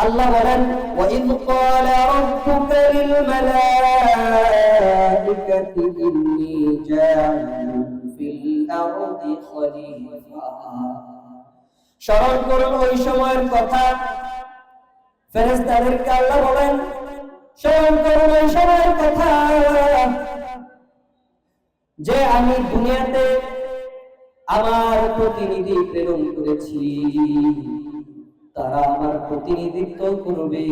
আল্লাহ বলেন ওয়াইদ ক্বালা রাব্বুকা লিল মালাইকাতি ইন্নী জাইলুন ফিল আরদি খলিফা। স্মরণ করুন ওই সময়ের কথা। ফেরেশতাদেরকে আল্লাহ বলেন স্মরণ করুন ওই সময়ের কথা যে আমি দুনিয়াতে আমার প্রতিনিধি প্রেরণ করেছি, তারা আমার প্রতিনিধিত্ব করবে।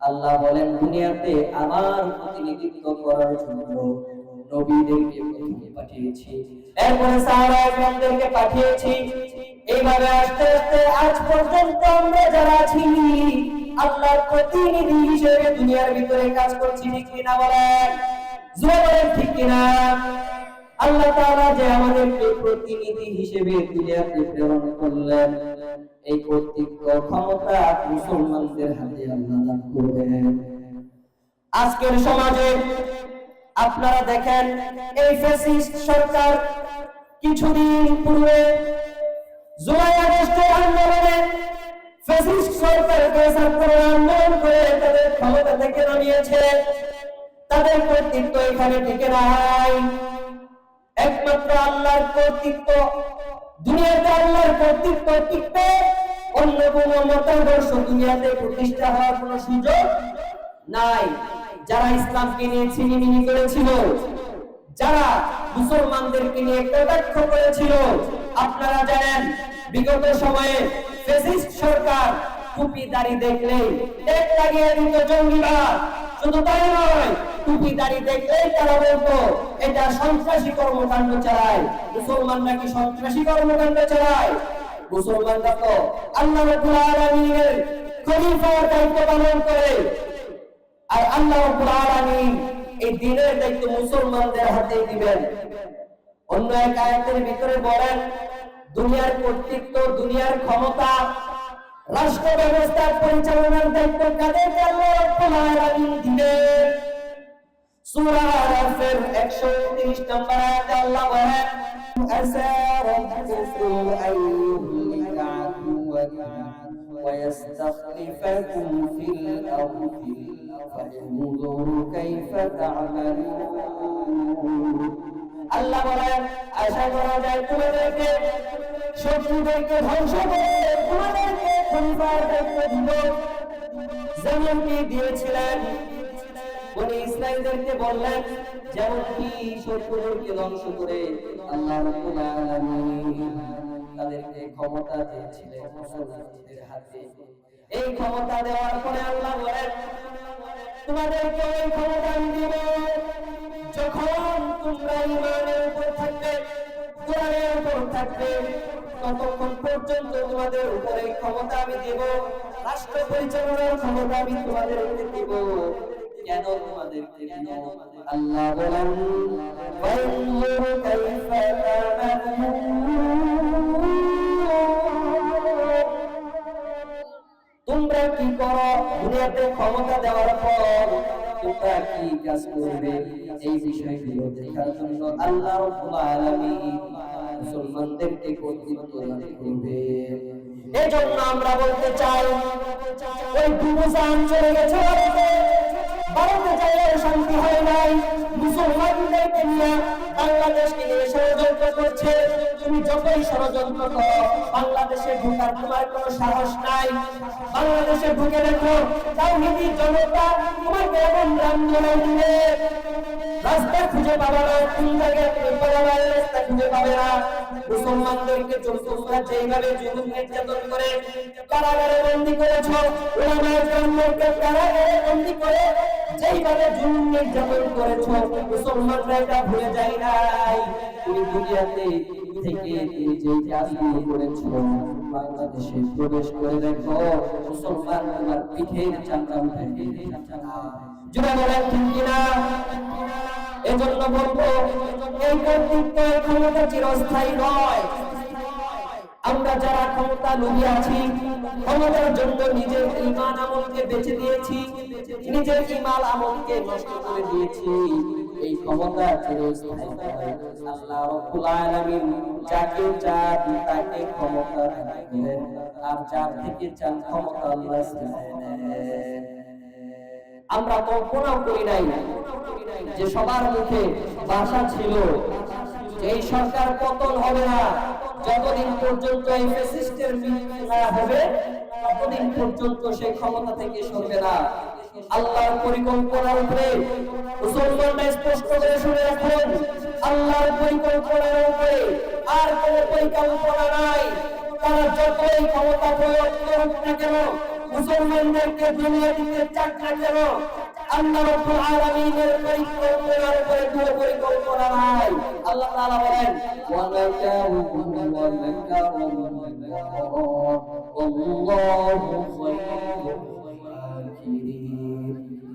আল্লাহ বলেন দুনিয়াতে আমার প্রতিনিধিত্ব করার জন্য নবীদেরকে পাঠিয়েছি, এরপরে সাহাবায়ে-কেরামদেরকে পাঠিয়েছি। এইভাবে আস্তে আস্তে আজ পর্যন্ত আমরা যারা আছি আল্লাহর প্রতিনিধি হিসেবে দুনিয়ার ভিতরে কাজ করছি, ঠিক কিনা বলেন? জোরে বলেন ঠিক কিনা? আল্লাহ তাআলা যে আমাদেরকে প্রতিনিধি হিসেবে দুনিয়াতে প্রেরণ করলেন, এই কর্তৃত্ব ক্ষমতা মুসলমানদের হাতে আল্লাহ দান করবেন। আজকের সমাজে আপনারা দেখেন এই ফ্যাসিস্ট সরকার কিছুদিন পূর্বে জুলাই আগস্টের আন্দোলনে ফ্যাসিস্ট সরকারকে ছাত্ররা আন্দোলন করে তাদের ক্ষমতা থেকে নামিয়েছে। তাদের কর্তৃত্ব এখানে টিকে নাই। একমাত্র আল্লাহর কর্তৃত্ব, দুনিয়াতে আল্লাহর কর্তৃত্ব টিকবে, অন্য কোন মতাদর্শ দুনিয়াতে প্রতিষ্ঠা হওয়ার কোন সুযোগ নাই। যারা ইসলামকে নিয়ে ছিনিমিনি করেছিল, যারা মুসলমানদেরকে নিয়ে কটাক্ষ করেছিল, আপনারা জানেন বিগত সময়ে ফ্যাসিস্ট সরকার টুপি দাড়ি দেখলেই টেক লাগিয়ে দিত জঙ্গিবাদ। শুধু তাই নয়, টুপি দাড়ি দেখলেই তারা বলতো এটা সন্ত্রাসী কর্মকাণ্ড চালায়। মুসলমানরা কি সন্ত্রাসী কর্মকাণ্ড চালায়? মুসলমানরা তো আল্লাহ রাব্বুল আলামিনের খলিফার দায়িত্ব পালন করে। আর আল্লাহ রাব্বুল আলামিন এই দ্বীনের দায়িত্ব মুসলমানদের হাতে দিবেন। অন্য এক আয়াতের ভিতরে বলেন দুনিয়ার কর্তৃত্ব, দুনিয়ার ক্ষমতা, রাষ্ট্র ব্যবস্থার পরিচালনার দায়িত্ব কাদেরকে আল্লাহ রাব্বুল আলামিন দিবেন। সূরা আরাফের 129 নম্বর আয়াতে আল্লাহ বলেন আসা রাব্বুকুম আইয়ুহলিকা আদুওয়াকুম ওয়া ইস্তাখলিফাকুম ফিল আরদি ফায়ানজুরু কাইফা তা'মালুন। আল্লাহ বলেন আশা করা যায় তোমাদেরকে শত্রুদেরকে ধ্বংস করে তোমাদেরকে খলিফার দায়িত্ব দিব, যেমনটি দিয়েছিলেন বনি ইসরাঈলদেরকে। বললেন যেমনটি শত্রুদেরকে ধ্বংস করে আল্লাহ রাব্বুল আলামিন তাদেরকে ক্ষমতা দিয়েছিলেন মুসলমানদের হাতে। এই ক্ষমতা দেওয়ার পরে আল্লাহ বলেন তোমাদেরকে এই ক্ষমতা আমি দিব যখন তোমরা ঈমানের উপর থাকবে, কোরআনের উপর থাকবে, ততক্ষণ পর্যন্ত তোমাদের উপরে ক্ষমতা আমি দেব, রাষ্ট্র পরিচালনার ক্ষমতা আমি তোমাদেরকে দেব। কেন তোমাদেরকে দেব? আল্লাহ বলেন ফায়ানজুরু কাইফা তা'মালুন। তোমরা কি করো দুনিয়াতে ক্ষমতা দেওয়ার পর তোমরা কি কাজ করবে, এই বিষয়গুলো দেখার জন্য আল্লাহ রাব্বুল আলামিন মুসলমানদেরকে কর্তৃত্ব দান করবে। এজন্য আমরা বলতে চাই ওই বুবুজান চলে গেছে ভারতে চাইলে শান্তি হয় নাই, মুসলমানদেরকে নিয়ে বাংলাদেশকে নিয়ে ষড়যন্ত্র করছে। তুমি যতই ষড়যন্ত্র করো বাংলাদেশে ঢোকার তোমার কোনো সাহস নাই। বাংলাদেশে ঢুকে দেখো তাওহীদি জনতা তোমাকে এমন রামধরে দিবে, রাস্তা খুঁজে পাবে না, কোন জায়গায় তুমি পালাবার রাস্তা খুঁজে পাবে না। মুসলমানদেরকে তোমরা যেইভাবে জুলুম নির্যাতন করে কারাগারে বন্দী করেছো, উলামায়ে কেরামকে কারাগারে বন্দী করে যেইভাবে জুলুম নির্যাতন করেছো, মুসলমানরা এটা ভুলে যায় নাই। তুমি দুনিয়াতে থেকে তুমি যে কাজগুলো করেছো বাংলাদেশে প্রবেশ করে দেখো মুসলমান তোমার পিঠের চামড়া উঠে দিবে। জোরে বলেন ঠিক কিনা? এজন্য বলবো এই কর্তৃত্ব ক্ষমতা চিরস্থায়ী নয়। আমরা যারা ক্ষমতা লোভী আছি, ক্ষমতার জন্য নিজের ঈমান আমলকে বেচে দিয়েছি, নিজের ঈমান আমলকে নষ্ট করে দিয়েছি, এই ক্ষমতা চিরস্থায়ী নয়। আল্লাহ রাব্বুল আলামিন যাকে চান তাকে ক্ষমতা দান করেন, আর যার থেকে চান ক্ষমতা আল্লাহ ছিনিয়ে নেন। আমরা কল্পনাও করি নাই যে সবার মুখে ভাষা ছিল যে এই সরকার পতন হবে না, যতদিন পর্যন্ত এই ফ্যাসিস্টের মৃত্যু না হবে ততদিন পর্যন্ত সেই ক্ষমতা থেকে সরবে না। আল্লাহর পরিকল্পনার উপরে মুসলমানরা স্পষ্ট করে শুনে রাখুন, আল্লাহর পরিকল্পনার উপরে আর কোনো পরিকল্পনা নাই। তারা যতই ক্ষমতা প্রয়োগ করুক না কেন, মুসলমানদেরকে দুনিয়া দিতে চাক না কেন, আল্লাহ রাব্বুল আলামিনের পরিকল্পনার উপরে কোনো পরিকল্পনা নাই। আল্লাহ তাআলা বলেন ওয়া মাকারু ওয়া মাকারু আল্লাহু খায়রুল মাকিরিন।